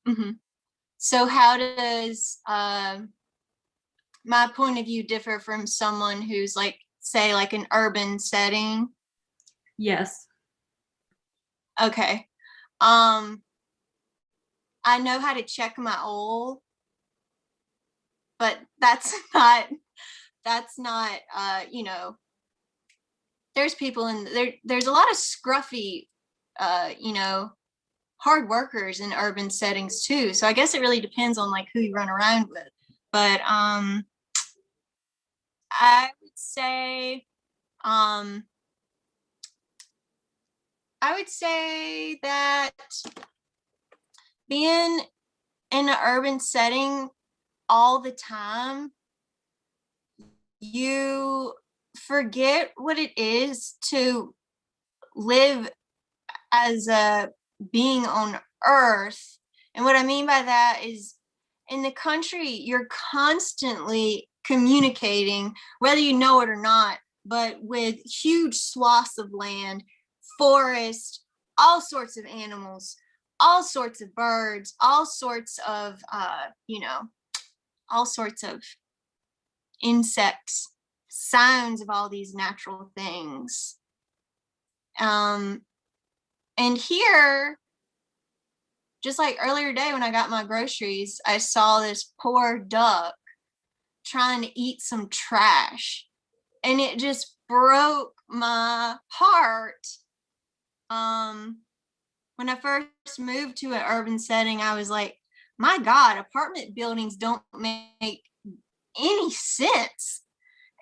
Mm-hmm. So how does my point of view differ from someone who's like, say, like an urban setting? Yes. Okay. I know how to check my oil, but that's not you know, there's people in there's a lot of scruffy you know, hard workers in urban settings too. So I guess it really depends on like who you run around with. But I would say that being in an urban setting all the time, you forget what it is to live as a being on Earth. And what I mean by that is, in the country, you're constantly communicating, whether you know it or not, but with huge swaths of land, forest, all sorts of animals, all sorts of birds, all sorts of, you know, all sorts of insects, sounds of all these natural things. And here, just like earlier today when I got my groceries, I saw this poor duck trying to eat some trash, and it just broke my heart. When I first moved to an urban setting, I was like, my God, apartment buildings don't make any sense.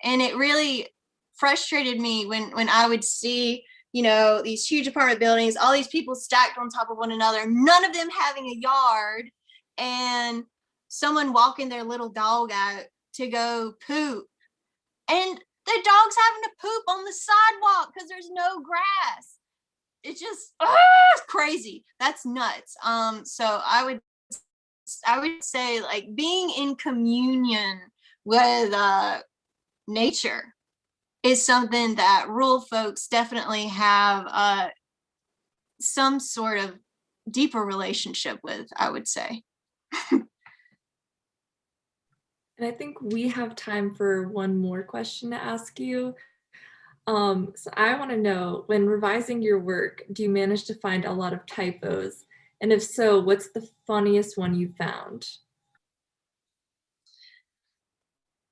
And it really frustrated me when I would see, you know, these huge apartment buildings, all these people stacked on top of one another, none of them having a yard, and someone walking their little dog out to go poop. And the dog's having to poop on the sidewalk because there's no grass. It's just crazy. That's nuts. So I would say, like, being in communion with nature is something that rural folks definitely have some sort of deeper relationship with, I would say. And I think we have time for one more question to ask you. So I want to know, when revising your work, do you manage to find a lot of typos? And if so, what's the funniest one you found?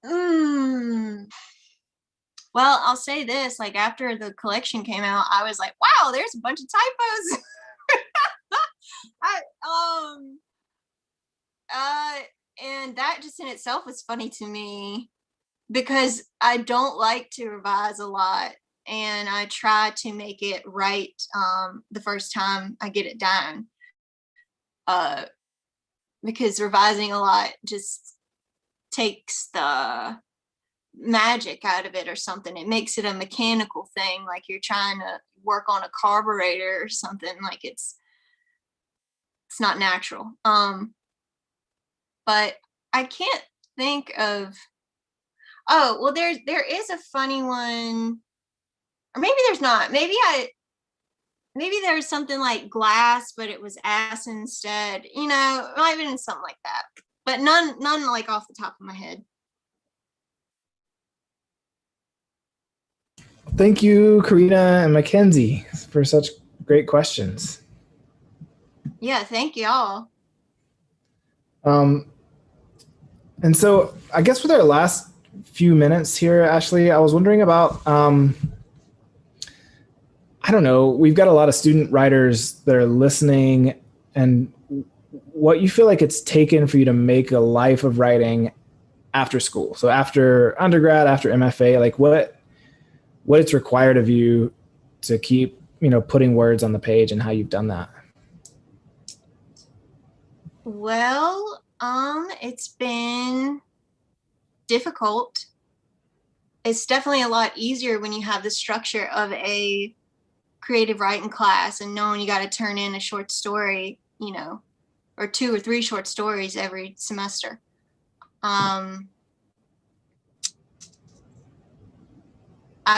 Well, I'll say this, like, after the collection came out, I was like, wow, there's a bunch of typos. And that just in itself was funny to me, because I don't like to revise a lot, and I try to make it right the first time I get it down. Because revising a lot just takes the magic out of it or something. It makes it a mechanical thing, like you're trying to work on a carburetor or something. Like it's not natural. But I can't think of. Oh, well, there is a funny one, or maybe there's not. Maybe there's something like glass, but it was ass instead. You know, it might have been something like that. But none like off the top of my head. Thank you, Karina and Mackenzie, for such great questions. Yeah, thank y'all. And so I guess with our last few minutes here, Ashleigh, I was wondering about, I don't know, we've got a lot of student writers that are listening, and what you feel like it's taken for you to make a life of writing after school. So after undergrad, after MFA, like what it's required of you to keep, you know, putting words on the page, and how you've done that. Well, it's been difficult. It's definitely a lot easier when you have the structure of a creative writing class and knowing you got to turn in a short story, you know, or 2 or 3 short stories every semester. I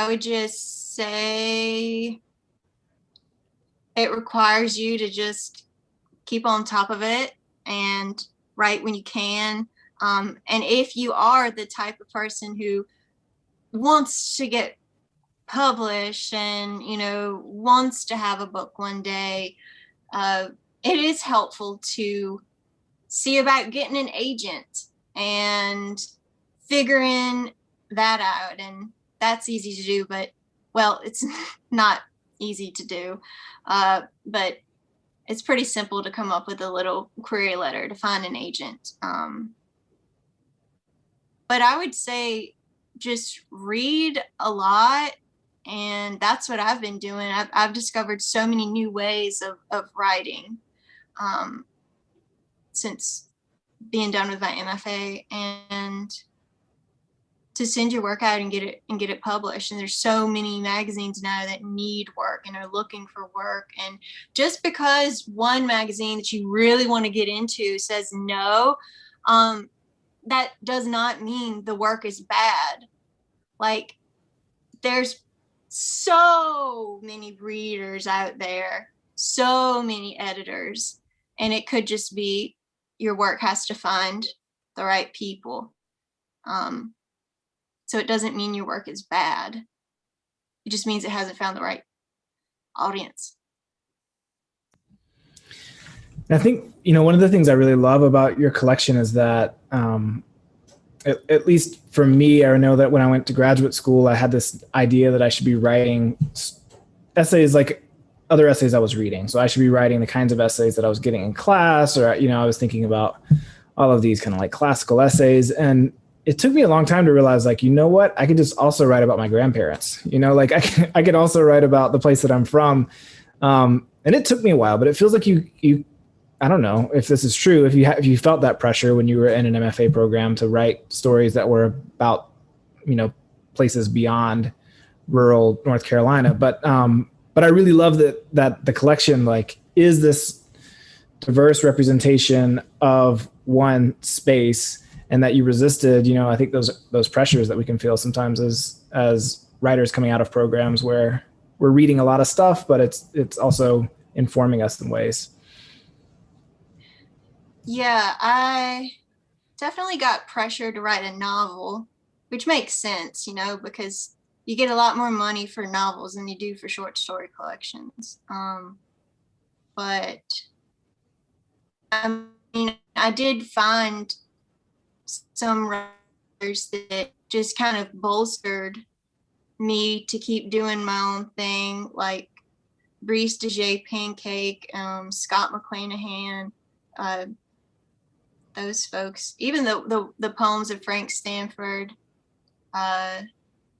would just say it requires you to just keep on top of it and write when you can. And if you are the type of person who wants to get published and, you know, wants to have a book one day, it is helpful to see about getting an agent and figuring that out. And that's easy to do, but, well, it's not easy to do. But it's pretty simple to come up with a little query letter to find an agent. But I would say just read a lot, and that's what I've been doing. I've discovered so many new ways of writing since being done with my MFA, and to send your work out and get it published. And there's so many magazines now that need work and are looking for work. And just because one magazine that you really want to get into says no, that does not mean the work is bad. Like, there's so many readers out there, so many editors, and it could just be your work has to find the right people. So it doesn't mean your work is bad. It just means it hasn't found the right audience. I think, one of the things I really love about your collection is that, at least for me, I know that when I went to graduate school, I had this idea that I should be writing essays like other essays I was reading. So I should be writing the kinds of essays that I was getting in class, or, I was thinking about all of these kind of like classical essays. And it took me a long time to realize, like, you know what, I could just also write about my grandparents, like I could also write about the place that I'm from. And it took me a while, but it feels like you I don't know if this is true, if you felt that pressure when you were in an MFA program to write stories that were about, places beyond rural North Carolina. But I really love that the collection like is this diverse representation of one space, and that you resisted, I think those pressures that we can feel sometimes as writers coming out of programs where we're reading a lot of stuff, but it's also informing us in ways. Yeah, I definitely got pressured to write a novel, which makes sense, because you get a lot more money for novels than you do for short story collections. But I mean, I did find some writers that just kind of bolstered me to keep doing my own thing, like Breeze DeJay Pancake, Scott McClanahan, those folks, even the poems of Frank Stanford,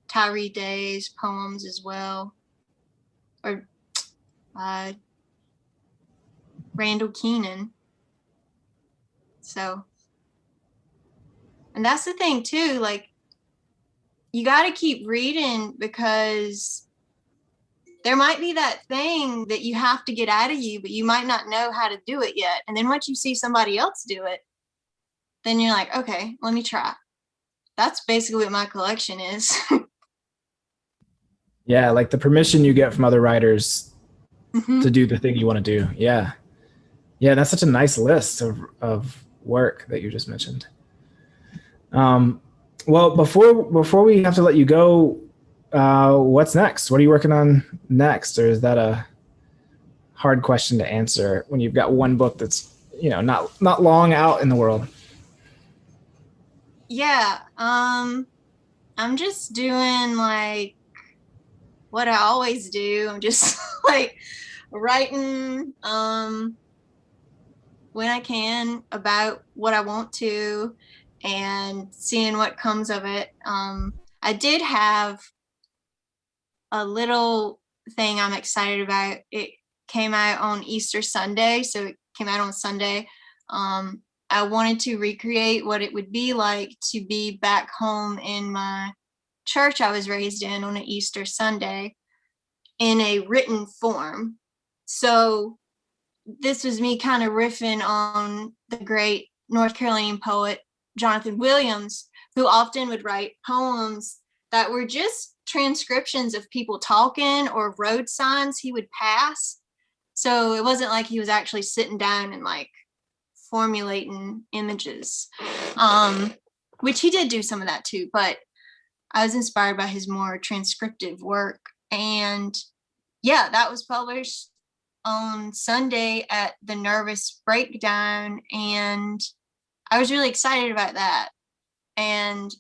Tyree Day's poems as well, or Randall Keenan. So, and that's the thing too, like, you got to keep reading, because there might be that thing that you have to get out of you, but you might not know how to do it yet. And then once you see somebody else do it, then you're like, okay, let me try. That's basically what my collection is. Yeah, like the permission you get from other writers to do the thing you want to do. Yeah. Yeah, that's such a nice list of work that you just mentioned. Well, before we have to let you go, what's next? What are you working on next? Or is that a hard question to answer when you've got one book that's, not long out in the world? Yeah, I'm just doing like what I always do. I'm just like writing when I can about what I want to and seeing what comes of it. I did have a little thing I'm excited about. It came out on Easter Sunday, so it came out on Sunday. I wanted to recreate what it would be like to be back home in my church I was raised in on an Easter Sunday in a written form. So this was me kind of riffing on the great North Carolinian poet Jonathan Williams, who often would write poems that were just transcriptions of people talking or road signs he would pass. So it wasn't like he was actually sitting down and like formulating images, which he did do some of that too, but I was inspired by his more transcriptive work. And yeah, that was published on Sunday at the Nervous Breakdown, and I was really excited about that. And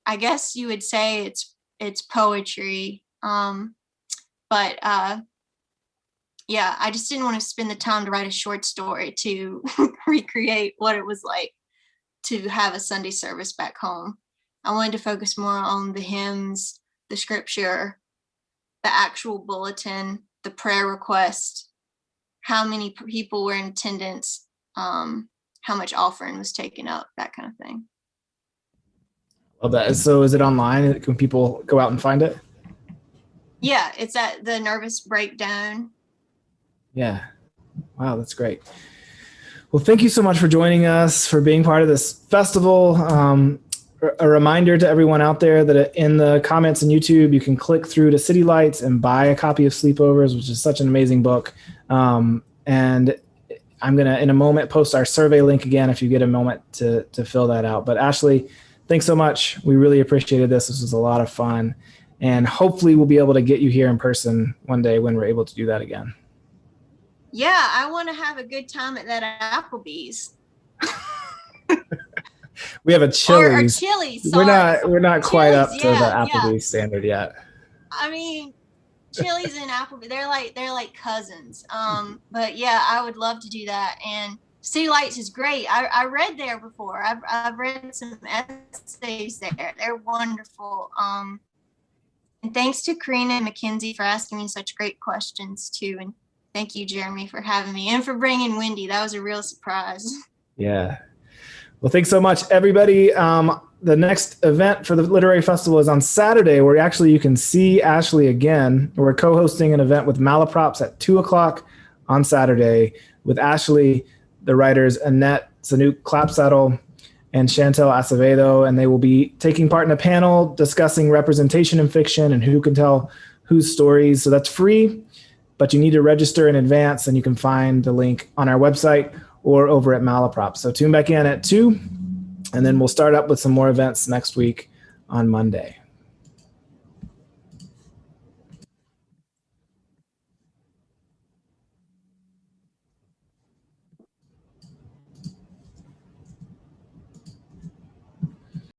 I guess you would say it's poetry, but yeah, I just didn't want to spend the time to write a short story to recreate what it was like to have a Sunday service back home. I wanted to focus more on the hymns, the scripture, the actual bulletin, the prayer request, how many people were in attendance, how much offering was taken up, that kind of thing. Love that. So is it online? Can people go out and find it? Yeah, it's at the Nervous Breakdown. Yeah. Wow, that's great. Well, thank you so much for joining us, for being part of this festival. A reminder to everyone out there that in the comments on YouTube, you can click through to City Lights and buy a copy of Sleepovers, which is such an amazing book. And I'm going to, in a moment, post our survey link again if you get a moment to fill that out. But Ashleigh, thanks so much. We really appreciated this. This was a lot of fun. And hopefully we'll be able to get you here in person one day when we're able to do that again. Yeah, I want to have a good time at that Applebee's. We have a Chili's. Or Chili's. We're not quite Chili's, up to the yeah. Applebee's standard yet. I mean, Chili's and Applebee's, they're like cousins. But yeah, I would love to do that. And City Lights is great. I read there before. I've read some essays there. They're wonderful. And thanks to Karina and Mackenzie for asking me such great questions too. And thank you, Jeremy, for having me and for bringing Wendy. That was a real surprise. Yeah. Well, thanks so much, everybody. The next event for the Literary Festival is on Saturday, where actually you can see Ashleigh again. We're co-hosting an event with Malaprops at 2:00 on Saturday with Ashleigh, the writers Annette Sanook Clapsaddle, and Chantel Acevedo, and they will be taking part in a panel discussing representation in fiction and who can tell whose stories. So that's free, but you need to register in advance, and you can find the link on our website or over at Malaprops. So tune back in at 2, and then we'll start up with some more events next week on Monday.